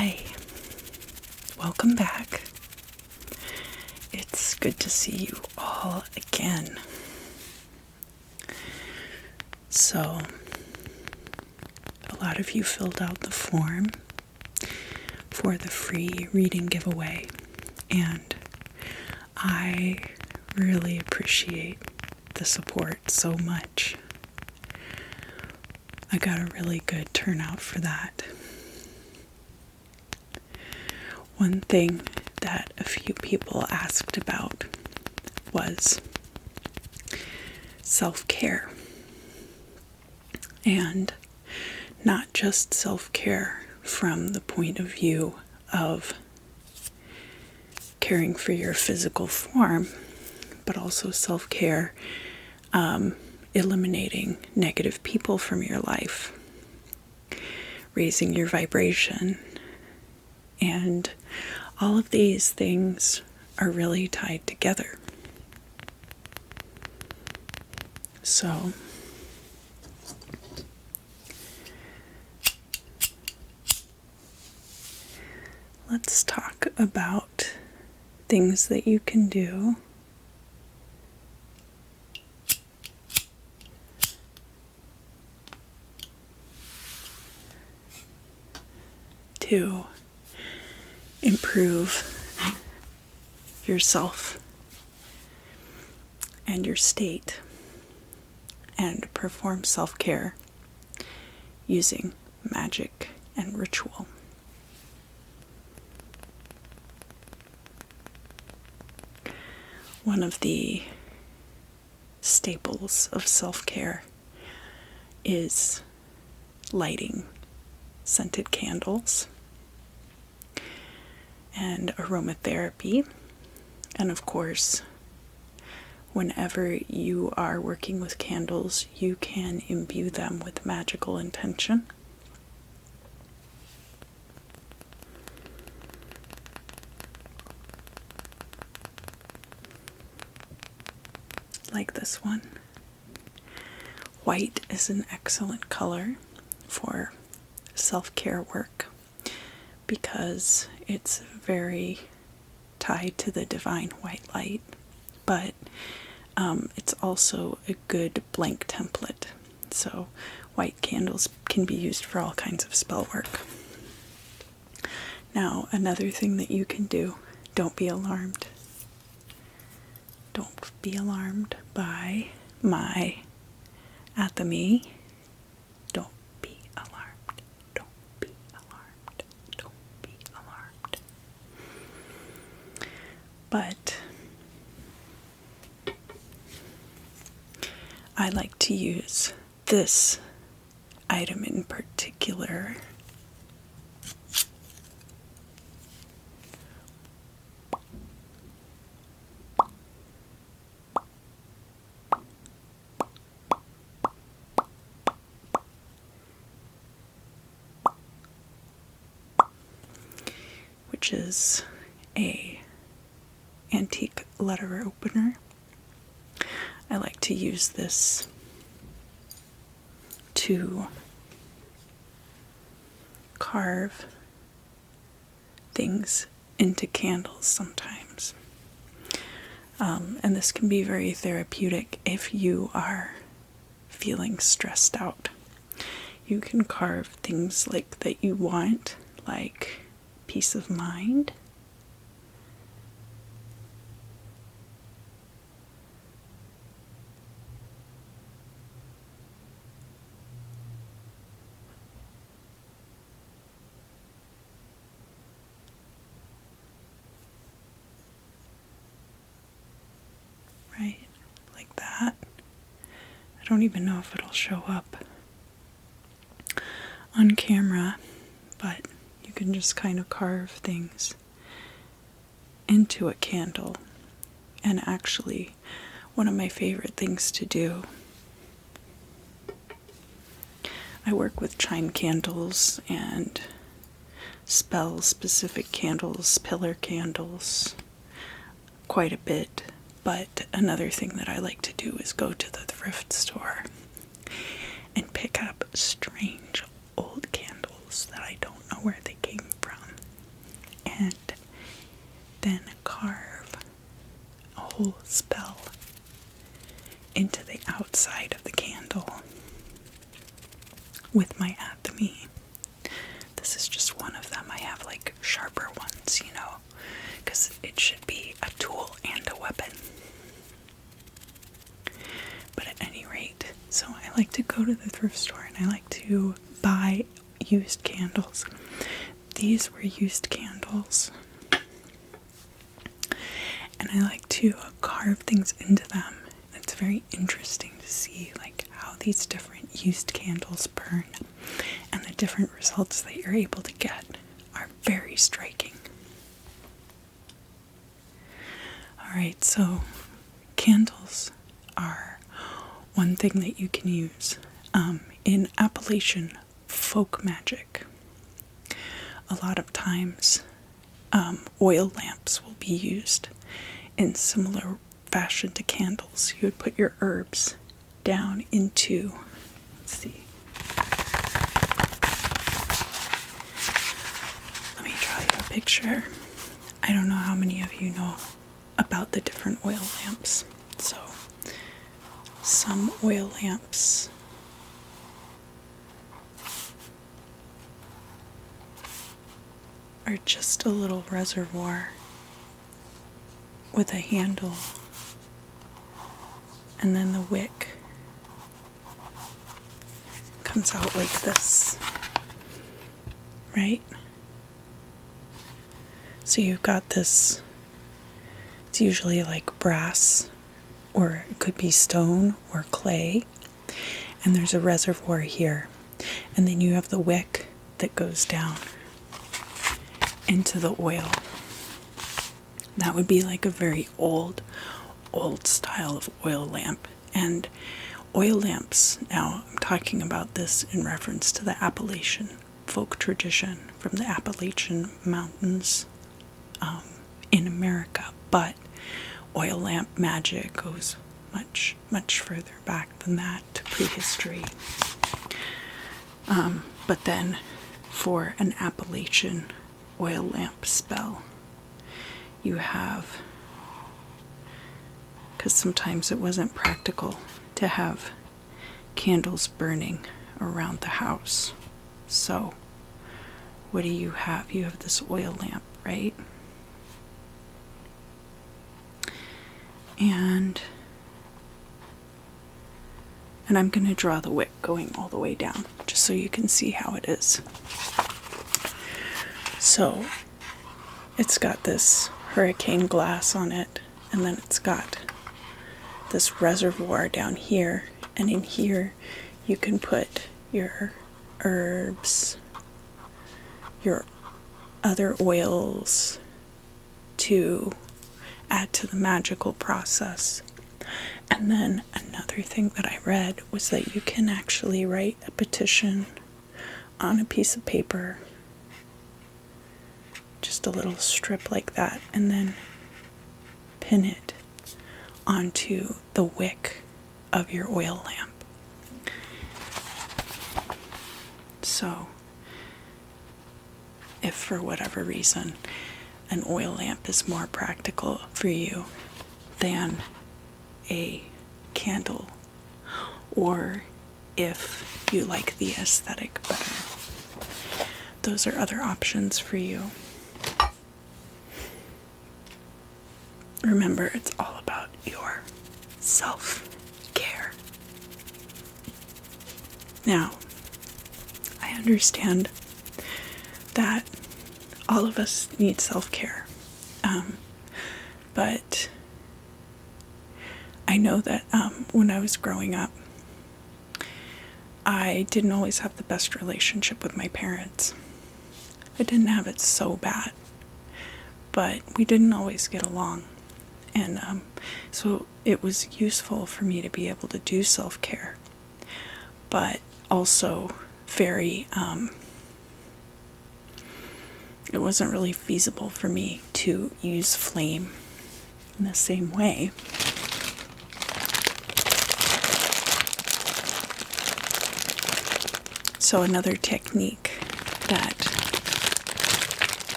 Hi, welcome back. It's good to see you all again. So, a lot of you filled out the form for the free reading giveaway, and I really appreciate the support so much. I got a really good turnout for that. One thing that a few people asked about was self-care. And not just self-care from the point of view of caring for your physical form, but also self-care, eliminating negative people from your life, raising your vibration, and all of these things are really tied together. So, let's talk about things that you can do to improve yourself and your state and perform self-care using magic and ritual. One of the staples of self-care is lighting scented candles and aromatherapy. And of course, whenever you are working with candles, you can imbue them with magical intention. Like this one. White is an excellent color for self-care work because it's very tied to the divine white light, but it's also a good blank template. So white candles can be used for all kinds of spell work. Now, another thing that you can do, don't be alarmed. Don't be alarmed by my athame. Don't be alarmed. Don't be alarmed. Don't be alarmed. But I like to use this item in particular. Which is a antique letter opener. I like to use this to carve things into candles sometimes. And this can be very therapeutic if you are feeling stressed out. You can carve things like that you want, like peace of mind, right, like that. I don't even know if it'll show up on camera, but you can just kind of carve things into a candle. And actually, one of my favorite things to do, I work with chime candles and spell-specific candles, pillar candles, quite a bit. But another thing that I like to do is go to the thrift store and pick up strange old candles that I don't know where they came from. whole spell into the outside of the candle with my atomy. This is just one of them. I have like sharper ones, because it should be a tool and a weapon. But at any rate, so I like to go to the thrift store and I like to buy used candles. These were used candles. And I like to carve things into them. It's very interesting to see like how these different used candles burn, and the different results that you're able to get are very striking. Alright, so candles are one thing that you can use in Appalachian folk magic. A lot of times oil lamps will be used in similar fashion to candles. You would put your herbs down into, let's see, let me draw you a picture. I don't know how many of you know about the different oil lamps. So some oil lamps are just a little reservoir with a handle, and then the wick comes out like this, right? So you've got this, it's usually like brass, or it could be stone or clay, and there's a reservoir here, and then you have the wick that goes down into the oil. That would be like a very old style of oil lamp. And oil lamps, now I'm talking about this in reference to the Appalachian folk tradition from the Appalachian Mountains in America, but oil lamp magic goes much, much further back than that, to prehistory. But then for an Appalachian oil lamp spell, you have, because sometimes it wasn't practical to have candles burning around the house. So what do you have? You have this oil lamp, right? And I'm going to draw the wick going all the way down, just so you can see how it is. So it's got this hurricane glass on it, and then it's got this reservoir down here, and in here you can put your herbs, your other oils to add to the magical process. And then another thing that I read was that you can actually write a petition on a piece of paper, just a little strip like that, and then pin it onto the wick of your oil lamp. So if for whatever reason an oil lamp is more practical for you than a candle, or if you like the aesthetic better, those are other options for you. Remember, it's all about your self-care. Now, I understand that all of us need self-care, but I know that when I was growing up, I didn't always have the best relationship with my parents. I didn't have it so bad, but we didn't always get along. And so it was useful for me to be able to do self-care, but also very, it wasn't really feasible for me to use flame in the same way. So another technique that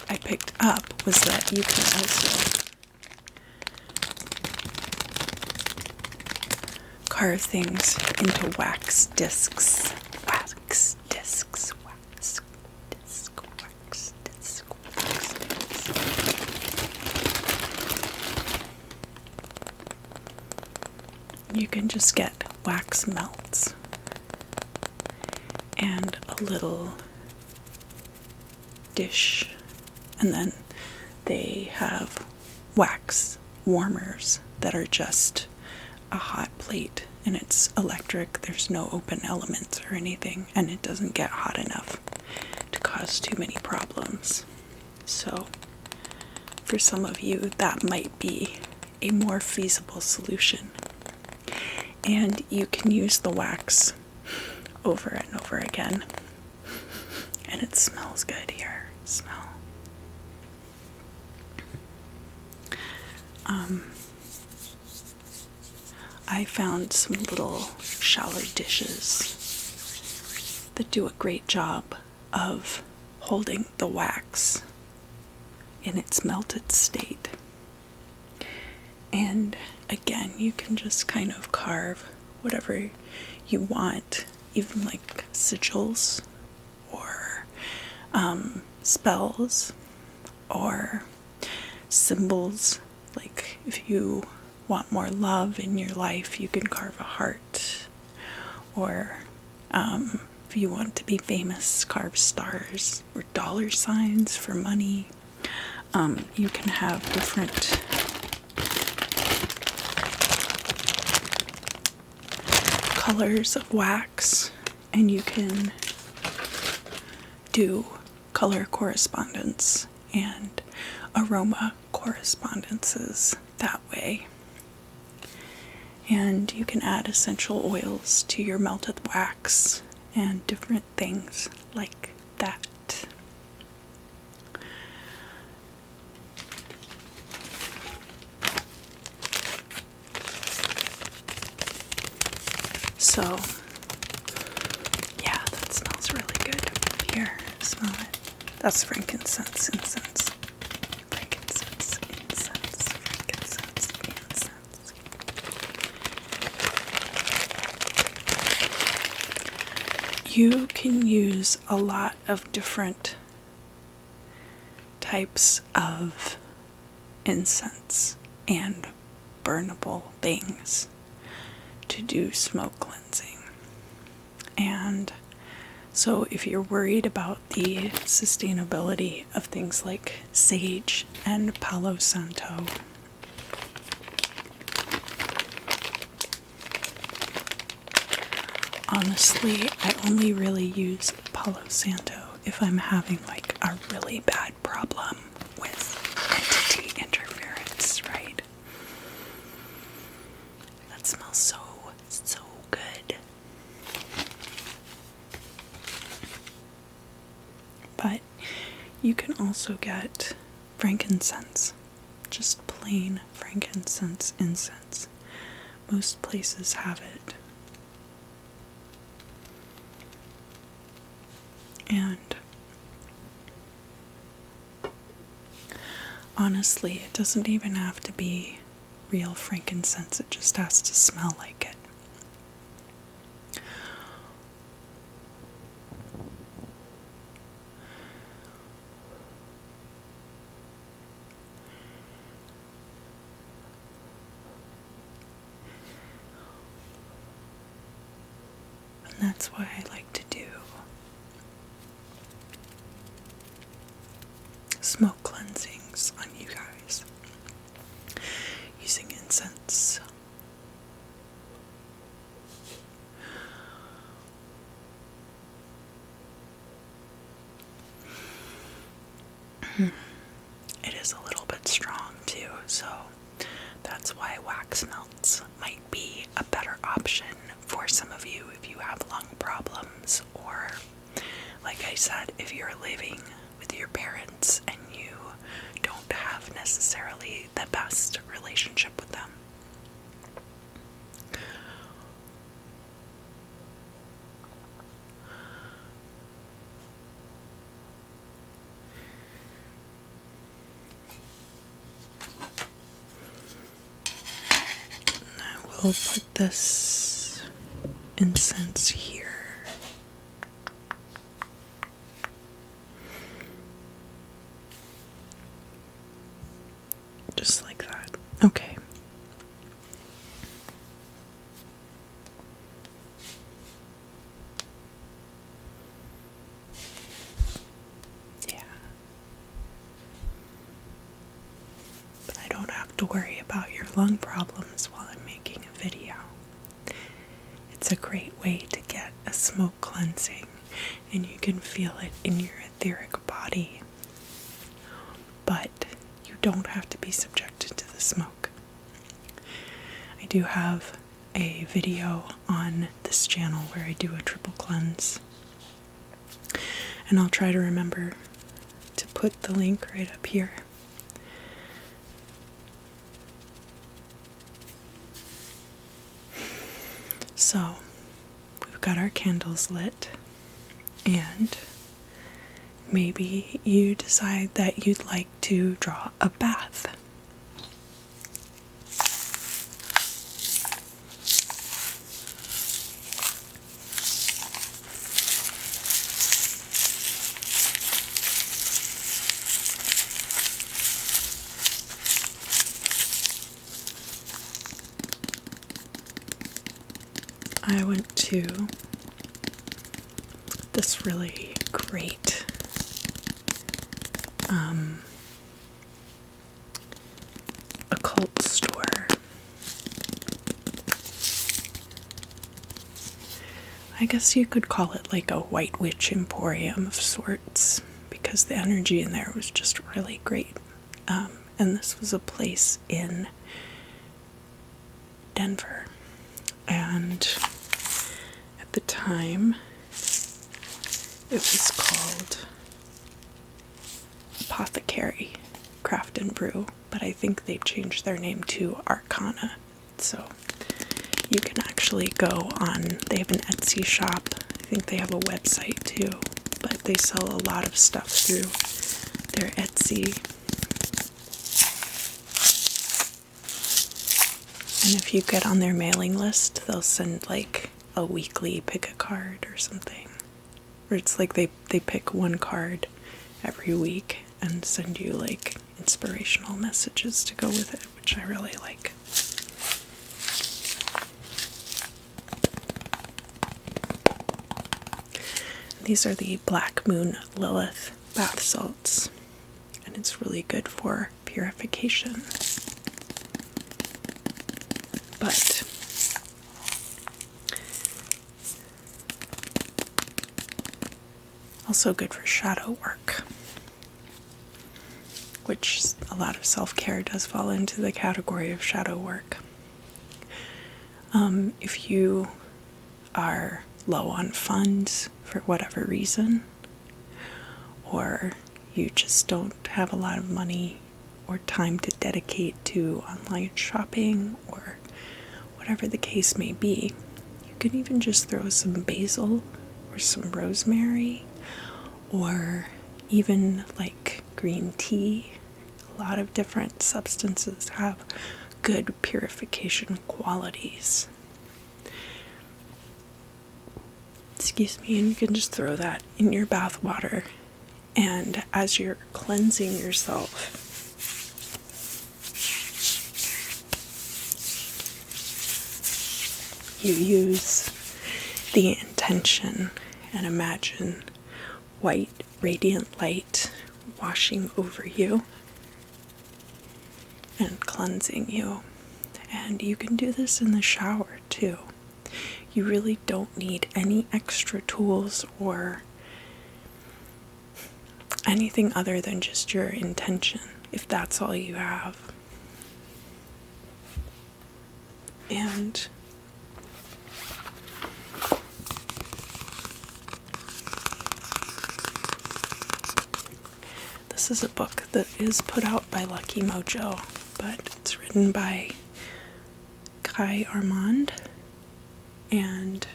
I picked up was that you can also carve things into wax discs. Wax discs, wax disc, wax disc, wax disc. You can just get wax melts and a little dish, and then they have wax warmers that are just a hot plate, and it's electric. There's no open elements or anything, and it doesn't get hot enough to cause too many problems. So for some of you, that might be a more feasible solution. And you can use the wax over and over again. And it smells good here. Smell. I found some little shallow dishes that do a great job of holding the wax in its melted state. And again, you can just kind of carve whatever you want, even like sigils or spells or symbols. Like if you want more love in your life, you can carve a heart. Or if you want to be famous, carve stars or dollar signs for money. You can have different colors of wax, and you can do color correspondence and aroma correspondences that way. And you can add essential oils to your melted wax and different things like that. So, yeah, that smells really good. Here, smell it. That's frankincense, incense. Frankincense, incense, frankincense, incense. You can use a lot of different types of incense and burnable things to do smoke cleansing. And so if you're worried about the sustainability of things like sage and Palo Santo, honestly, I only really use Palo Santo if I'm having like a really bad problem with entity interference, right? That smells so good. But you can also get frankincense, just plain frankincense incense. Most places have it. And honestly, it doesn't even have to be real frankincense, it just has to smell like it. And that's why I like to do smoke cleansings on you guys using incense. It is a little bit strong too, so that's why wax melts might be a better option for some of you if you have lung problems, or like I said, if you're living with your parents and you don't have necessarily the best relationship with them. I will put this incense here. Just like that. Okay. Yeah. But I don't have to worry about your lung problems while I'm making a video. It's a great way to get a smoke cleansing, and you can feel it in your etheric body. But you don't have to be subjected to the smoke. I do have a video on this channel where I do a triple cleanse, and I'll try to remember to put the link right up here. So, we've got our candles lit, and maybe you decide that you'd like to draw a bath. I went to this really great occult store. I guess you could call it like a white witch emporium of sorts, because the energy in there was just really great. And this was a place in Denver. And at the time, it was called Apothecary Craft and Brew, but I think they've changed their name to Arcana. So you can actually go on, they have an Etsy shop, I think they have a website too, but they sell a lot of stuff through their Etsy. And if you get on their mailing list, they'll send like a weekly pick a card or something. Or it's like they pick one card every week and send you like inspirational messages to go with it, which I really like. These are the Black Moon Lilith bath salts, and it's really good for purification. But also good for shadow work, which a lot of self-care does fall into the category of shadow work. If you are low on funds for whatever reason, or you just don't have a lot of money or time to dedicate to online shopping, or whatever the case may be, you can even just throw some basil or some rosemary, or even like green tea. A lot of different substances have good purification qualities. Excuse me, and you can just throw that in your bath water, and as you're cleansing yourself, you use the intention and imagine white, radiant light washing over you and cleansing you. And you can do this in the shower too. You really don't need any extra tools or anything other than just your intention, if that's all you have. And this is a book that is put out by Lucky Mojo, but it's written by Kai Armand, and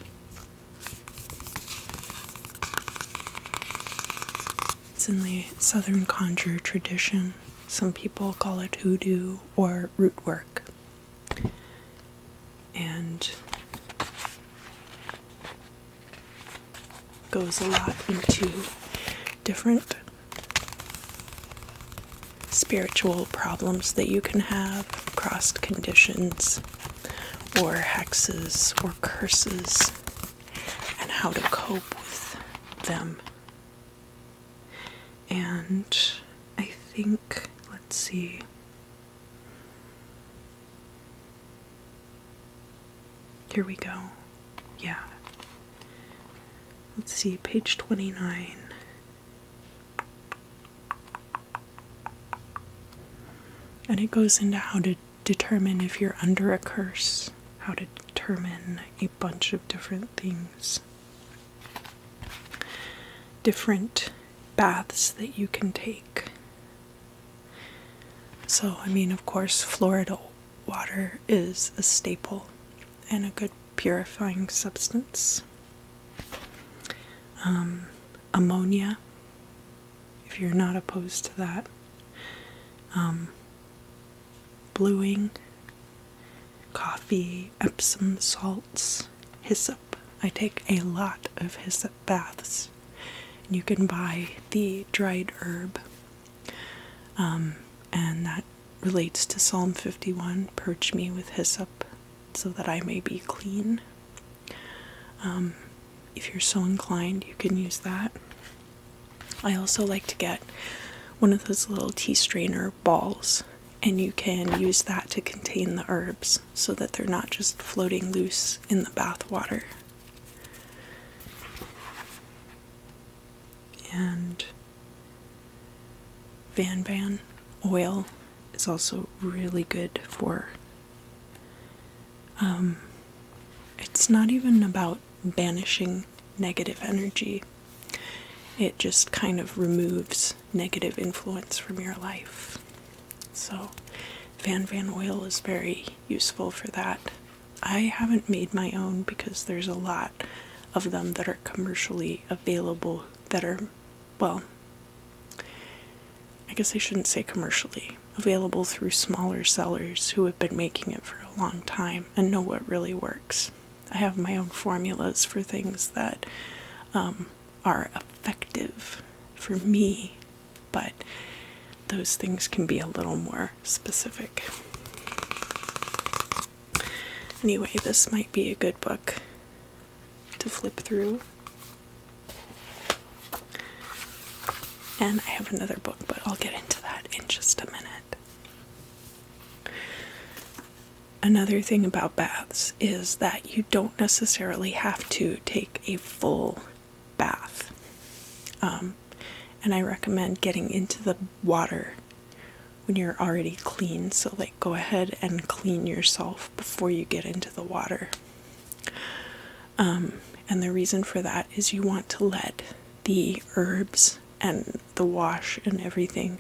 it's in the Southern Conjure tradition. Some people call it hoodoo or root work. And goes a lot into different spiritual problems that you can have, crossed conditions, or hexes, or curses, and how to cope with them. And I think, let's see, here we go. Yeah. Let's see, page 29. And it goes into how to determine if you're under a curse, how to determine a bunch of different things. Different baths that you can take. So, I mean, of course, Florida water is a staple and a good purifying substance. Ammonia, if you're not opposed to that. Bluing, coffee, Epsom salts, hyssop. I take a lot of hyssop baths. You can buy the dried herb, and that relates to Psalm 51, purge me with hyssop so that I may be clean. If you're so inclined, you can use that. I also like to get one of those little tea strainer balls, and you can use that to contain the herbs so that they're not just floating loose in the bath water. And Van oil is also really good for, it's not even about banishing negative energy. It just kind of removes negative influence from your life. So Van oil is very useful for that. I haven't made my own because there's a lot of them that are commercially available that are, well, I guess I shouldn't say commercially, available through smaller sellers who have been making it for a long time and know what really works. I have my own formulas for things that are effective for me, but those things can be a little more specific. Anyway, this might be a good book to flip through. And I have another book, but I'll get into that in just a minute. Another thing about baths is that you don't necessarily have to take a full bath. And I recommend getting into the water when you're already clean. So like go ahead and clean yourself before you get into the water. And the reason for that is you want to let the herbs and the wash and everything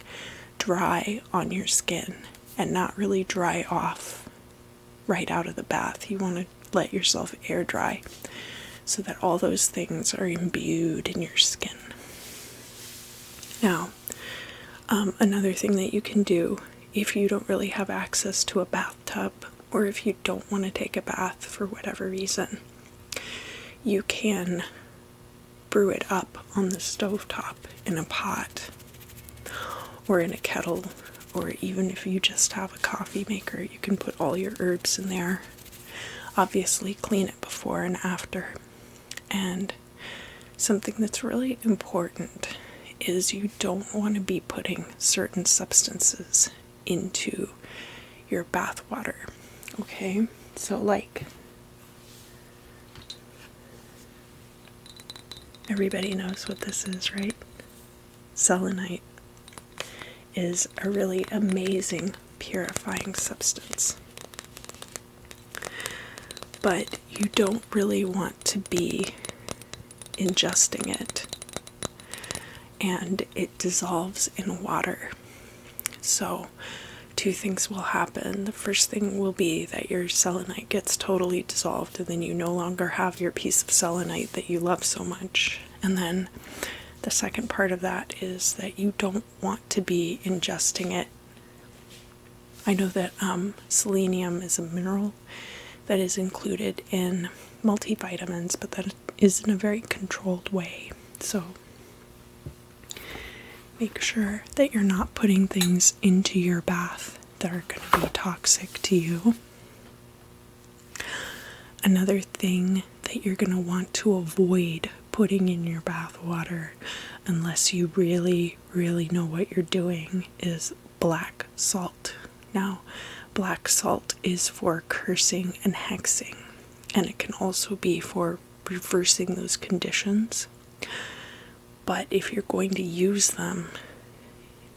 dry on your skin and not really dry off right out of the bath. You want to let yourself air dry so that all those things are imbued in your skin. Now, another thing that you can do if you don't really have access to a bathtub, or if you don't want to take a bath for whatever reason, you can brew it up on the stovetop in a pot or in a kettle, or even if you just have a coffee maker, you can put all your herbs in there. Obviously clean it before and after. And something that's really important is you don't want to be putting certain substances into your bath water. Okay? So like, everybody knows what this is, right? Selenite is a really amazing purifying substance. But you don't really want to be ingesting it, and it dissolves in water. So two things will happen. The first thing will be that your selenite gets totally dissolved, and then you no longer have your piece of selenite that you love so much. And then the second part of that is that you don't want to be ingesting it. I know that selenium is a mineral that is included in multivitamins, but that is in a very controlled way. So make sure that you're not putting things into your bath that are going to be toxic to you. Another thing that you're going to want to avoid putting in your bath water, unless you really, really know what you're doing, is black salt. Now, black salt is for cursing and hexing, and it can also be for reversing those conditions. But if you're going to use them,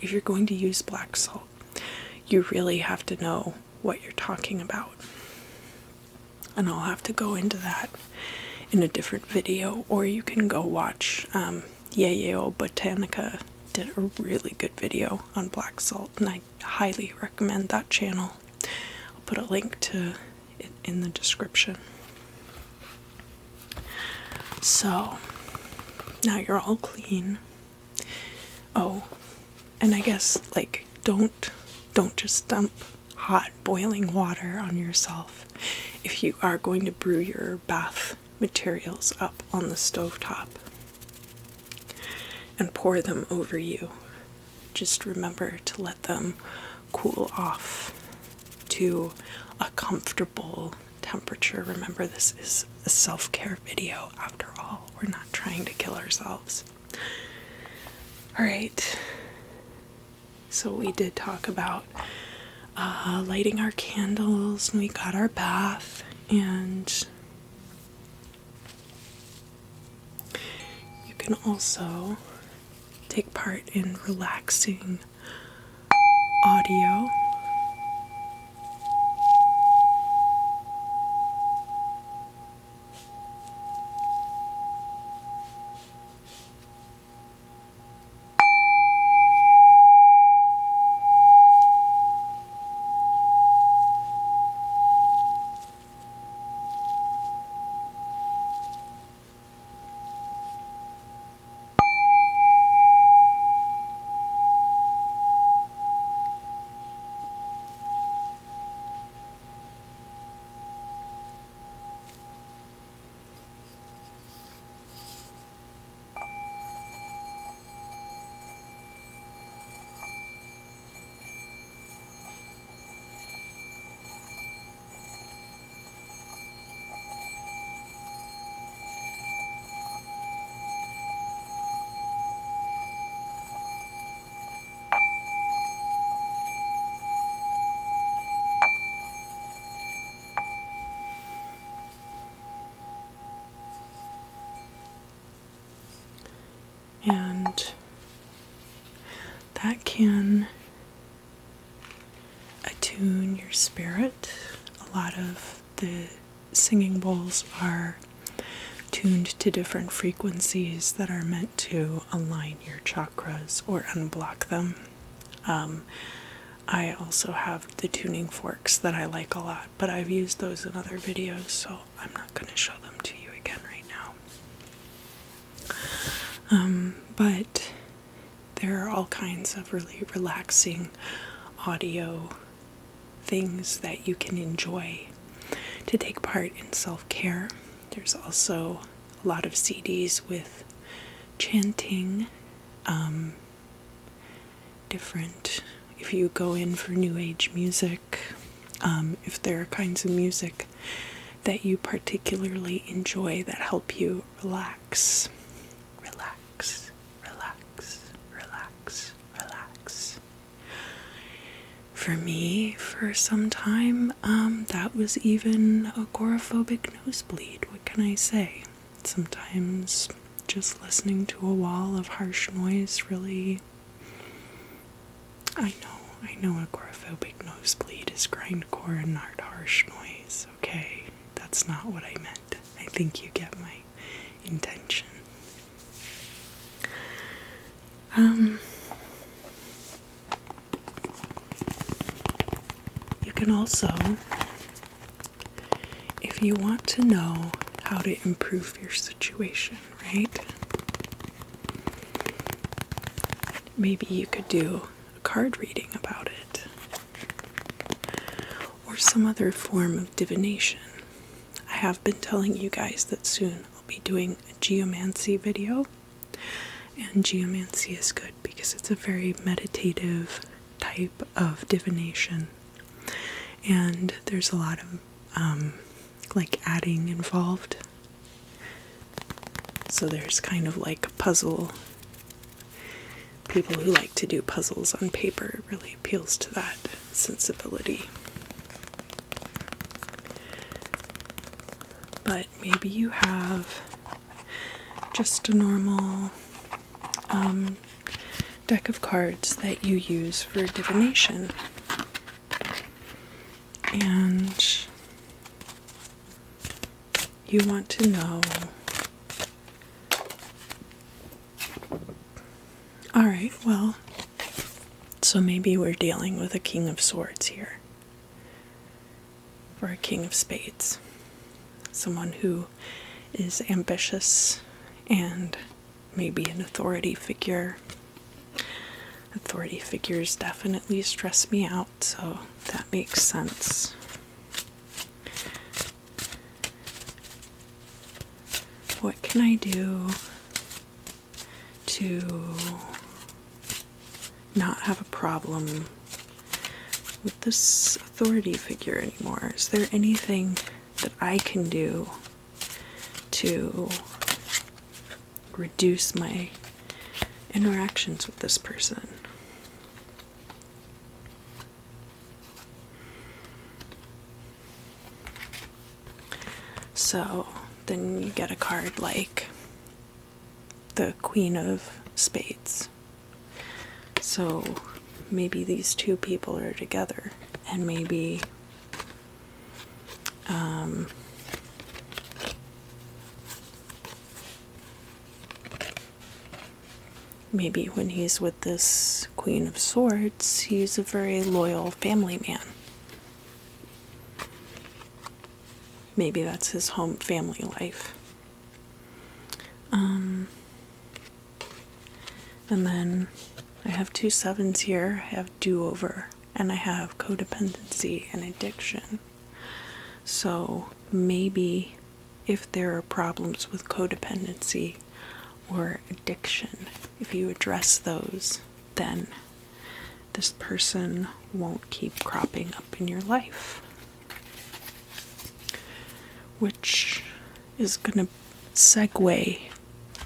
if you're going to use black salt, you really have to know what you're talking about. And I'll have to go into that in a different video, or you can go watch Yayo Botanica did a really good video on black salt, and I highly recommend that channel. I'll put a link to it in the description. So now you're all clean. Oh, and I guess, like, don't just dump hot boiling water on yourself. If you are going to brew your bath materials up on the stovetop and pour them over you, just remember to let them cool off to a comfortable temperature. Remember, this is a self-care video after all. We're not trying to kill ourselves. Alright, so we did talk about lighting our candles, and we got our bath, and you can also take part in relaxing audio. And that can attune your spirit. A lot of the singing bowls are tuned to different frequencies that are meant to align your chakras or unblock them. I also have the tuning forks that I like a lot, but I've used those in other videos, so I'm not going to show them to you again right now. But there are all kinds of really relaxing audio things that you can enjoy to take part in self-care. There's also a lot of CDs with chanting, different, if you go in for new age music, if there are kinds of music that you particularly enjoy that help you relax. For me, for some time, that was even agoraphobic nosebleed. What can I say? Sometimes just listening to a wall of harsh noise really... I know agoraphobic nosebleed is grindcore and not harsh noise, okay? That's not what I meant. I think you get my intention. You can also, if you want to know how to improve your situation, right? Maybe you could do a card reading about it, or some other form of divination. have been telling you guys that soon I'll be doing a geomancy video. And geomancy is good because it's a very meditative type of divination. And there's a lot of like adding involved. So there's kind of like a puzzle. People who like to do puzzles on paper really appeals to that sensibility. But maybe you have just a normal deck of cards that you use for divination. And you want to know, alright, well, so maybe we're dealing with a King of Swords here, or a King of Spades. Someone who is ambitious and maybe an authority figure. Authority figures definitely stress me out, so that makes sense. What can I do to not have a problem with this authority figure anymore? Is there anything that I can do to reduce my interactions with this person? So then you get a card like the Queen of Spades. So maybe these two people are together, and maybe maybe when he's with this Queen of Swords, he's a very loyal family man. Maybe that's his home family life. And then I have 2 sevens here. I have do-over, and I have codependency and addiction. So maybe if there are problems with codependency or addiction, if you address those, then this person won't keep cropping up in your life. Which is going to segue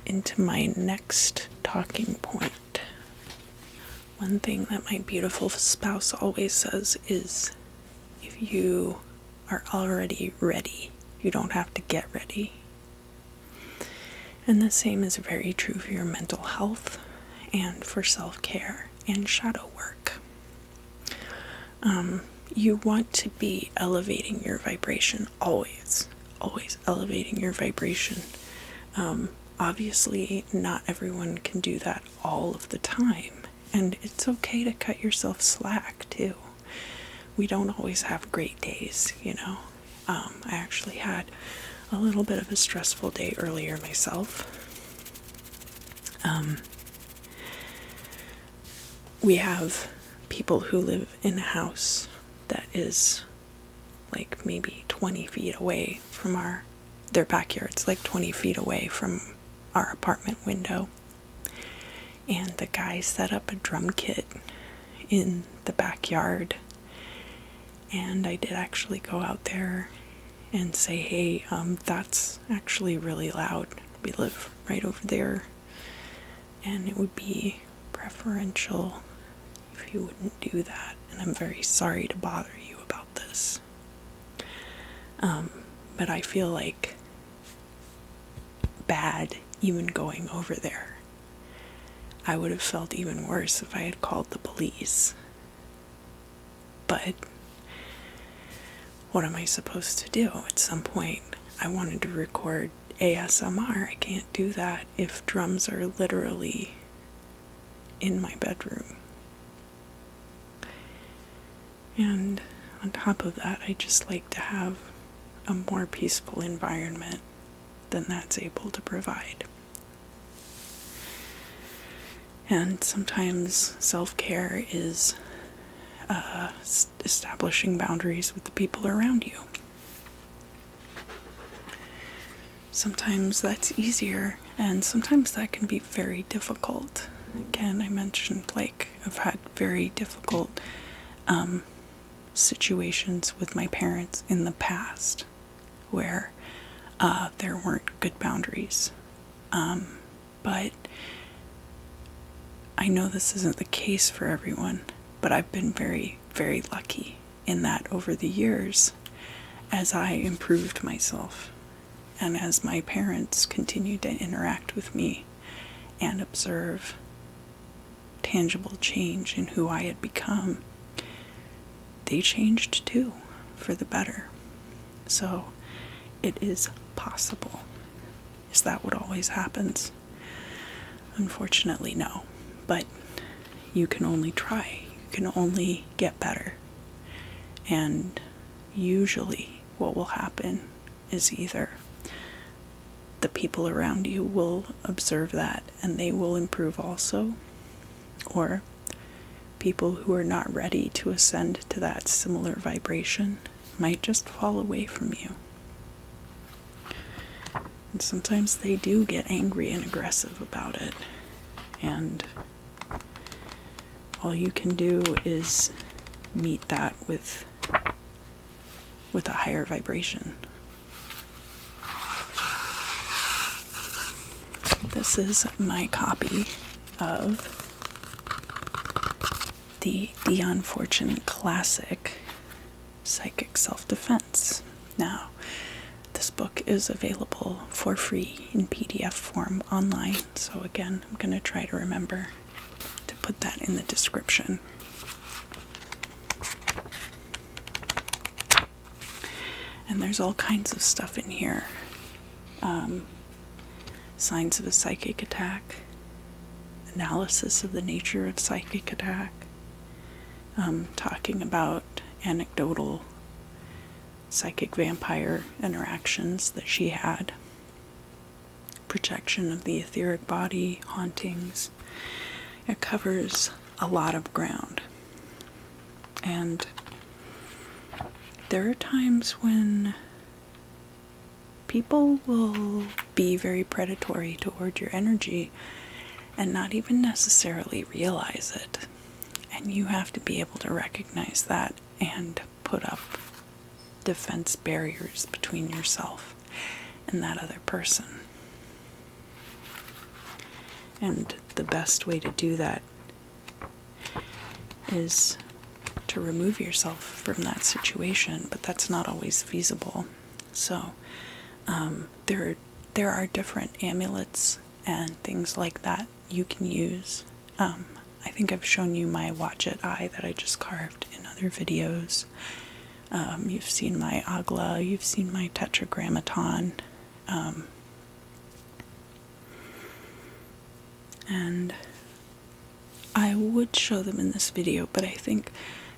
into my next talking point. One thing that my beautiful spouse always says is, if you are already ready, you don't have to get ready. And the same is very true for your mental health and for self-care and shadow work. You want to be elevating your vibration always elevating your vibration. Obviously, not everyone can do that all of the time, and it's okay to cut yourself slack too. We don't always have great days, you know. I actually had a little bit of a stressful day earlier myself. We have people who live in a house that is like maybe 20 feet away from their backyard's like 20 feet away from our apartment window. And the guy set up a drum kit in the backyard. And I did actually go out there and say, hey, that's actually really loud. We live right over there. And it would be preferential if you wouldn't do that. And I'm very sorry to bother you about this. But I feel like bad even going over there. I would have felt even worse if I had called the police. But what am I supposed to do? At some point, I wanted to record ASMR. I can't do that if drums are literally in my bedroom. And on top of that, I just like to have a more peaceful environment than that's able to provide. And sometimes self-care is establishing boundaries with the people around you. sometimes that's easier, and sometimes that can be very difficult. Again, I mentioned, like, I've had very difficult situations with my parents in the past where there weren't good boundaries. But I know this isn't the case for everyone, but I've been very, very lucky in that over the years, as I improved myself and as my parents continued to interact with me and observe tangible change in who I had become, they changed too, for the better. So it is possible. Is that what always happens? Unfortunately, no. But you can only try. You can only get better. And usually what will happen is either the people around you will observe that and they will improve also, or people who are not ready to ascend to that similar vibration might just fall away from you. And sometimes they do get angry and aggressive about it. And all you can do is meet that with a higher vibration. This is my copy of the Dion Fortune Classic Psychic Self-Defense. Now, this book is available for free in PDF form online, so again, I'm going to try to remember to put that in the description. And there's all kinds of stuff in here. Signs of a psychic attack, analysis of the nature of psychic attack, talking about anecdotal psychic vampire interactions that she had, projection of the etheric body, hauntings. It covers a lot of ground. And there are times when people will be very predatory toward your energy and not even necessarily realize it. And you have to be able to recognize that and put up defense barriers between yourself and that other person. And the best way to do that is to remove yourself from that situation, but that's not always feasible. So there are different amulets and things like that you can use. I think I've shown you my watch it eye that I just carved in other videos. You've seen my agla, you've seen my tetragrammaton, and I would show them in this video, but I think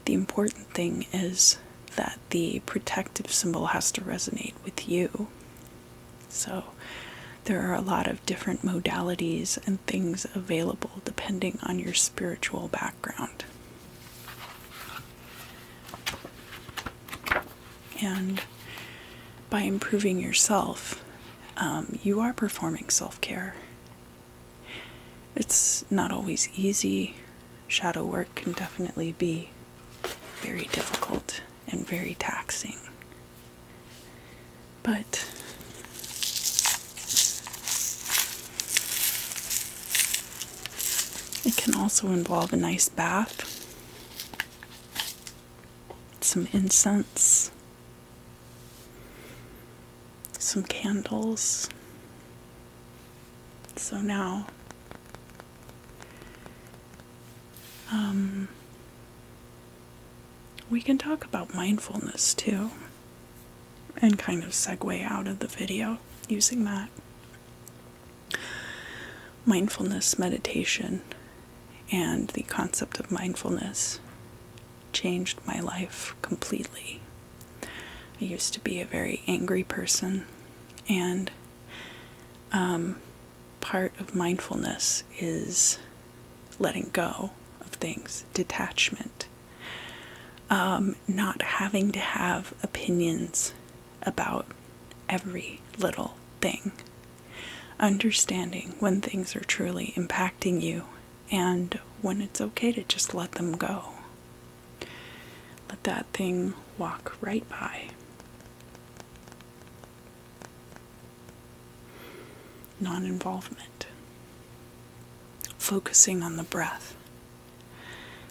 the important thing is that the protective symbol has to resonate with you. So there are a lot of different modalities and things available depending on your spiritual background. And by improving yourself, you are performing self-care. It's not always easy. Shadow work can definitely be very difficult and very taxing. But it can also involve a nice bath, some incense, some candles. So now, we can talk about mindfulness too, and kind of segue out of the video using that. Mindfulness meditation and the concept of mindfulness changed my life completely. I used to be a very angry person, and part of mindfulness is letting go of things, detachment, not having to have opinions about every little thing. Understanding when things are truly impacting you and when it's okay to just let them go. Let that thing walk right by. Non-involvement. Focusing on the breath.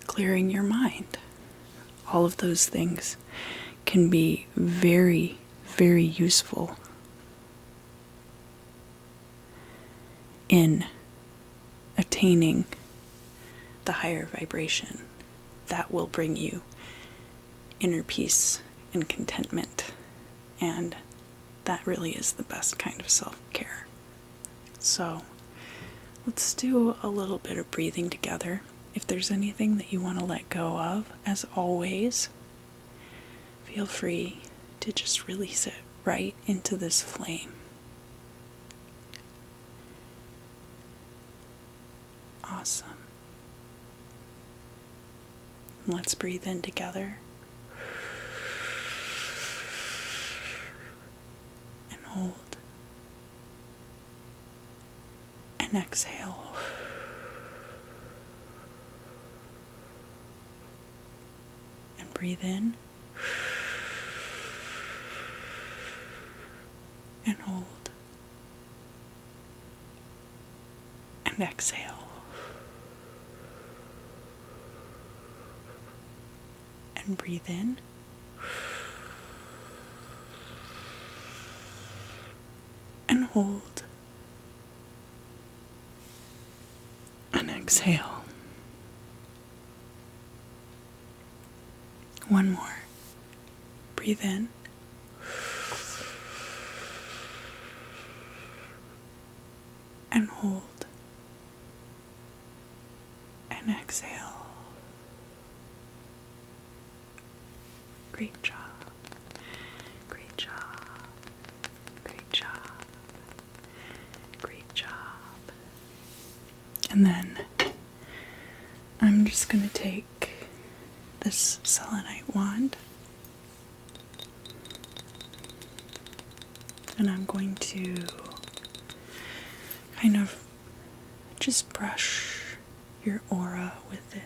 Clearing your mind. All of those things can be very, very useful in attaining the higher vibration that will bring you inner peace and contentment. And that really is the best kind of self-care. So let's do a little bit of breathing together. If there's anything that you want to let go of, as always, feel free to just release it right into this flame. Awesome. Let's breathe in together. And hold. And exhale. And breathe in. And hold. And exhale. And breathe in. And hold. And exhale. One more. Breathe in. And hold. And exhale. Great job. Great job. Great job. Great job. And then I'm just going to take this selenite wand and I'm going to kind of just brush your aura with it.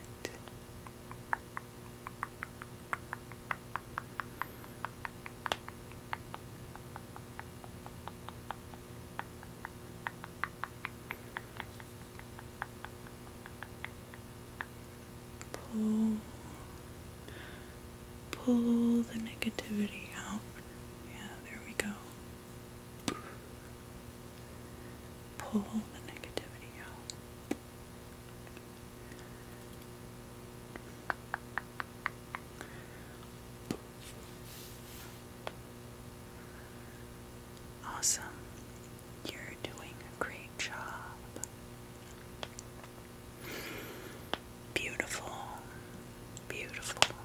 Pull the negativity out. Yeah, there we go. Pull the negativity out. Awesome. You're doing a great job. Beautiful. Beautiful.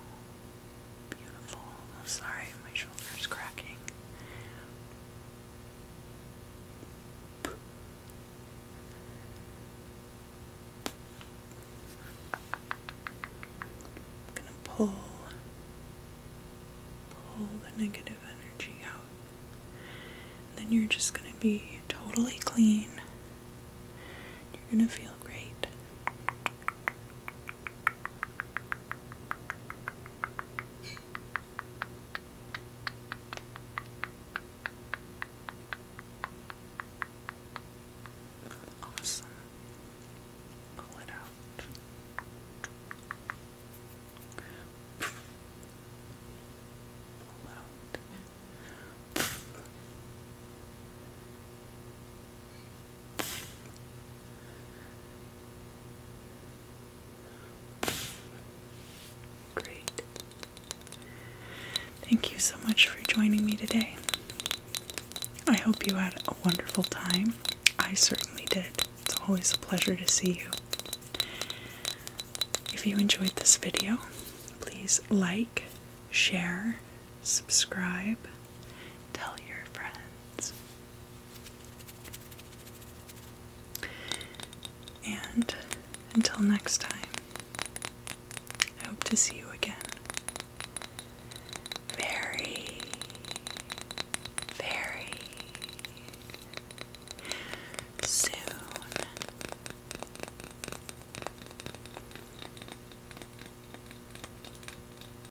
Beautiful. Oh, sorry, my shoulder's cracking. I'm gonna pull the negative energy out. Then you're just gonna be totally clean. You're gonna feel great. Awesome. Pull it out. Pull out. Great. Thank you so much for joining me today. I hope you had a wonderful time. I certainly did. It's always a pleasure to see you. If you enjoyed this video, please like, share, subscribe, tell your friends. And until next time, I hope to see you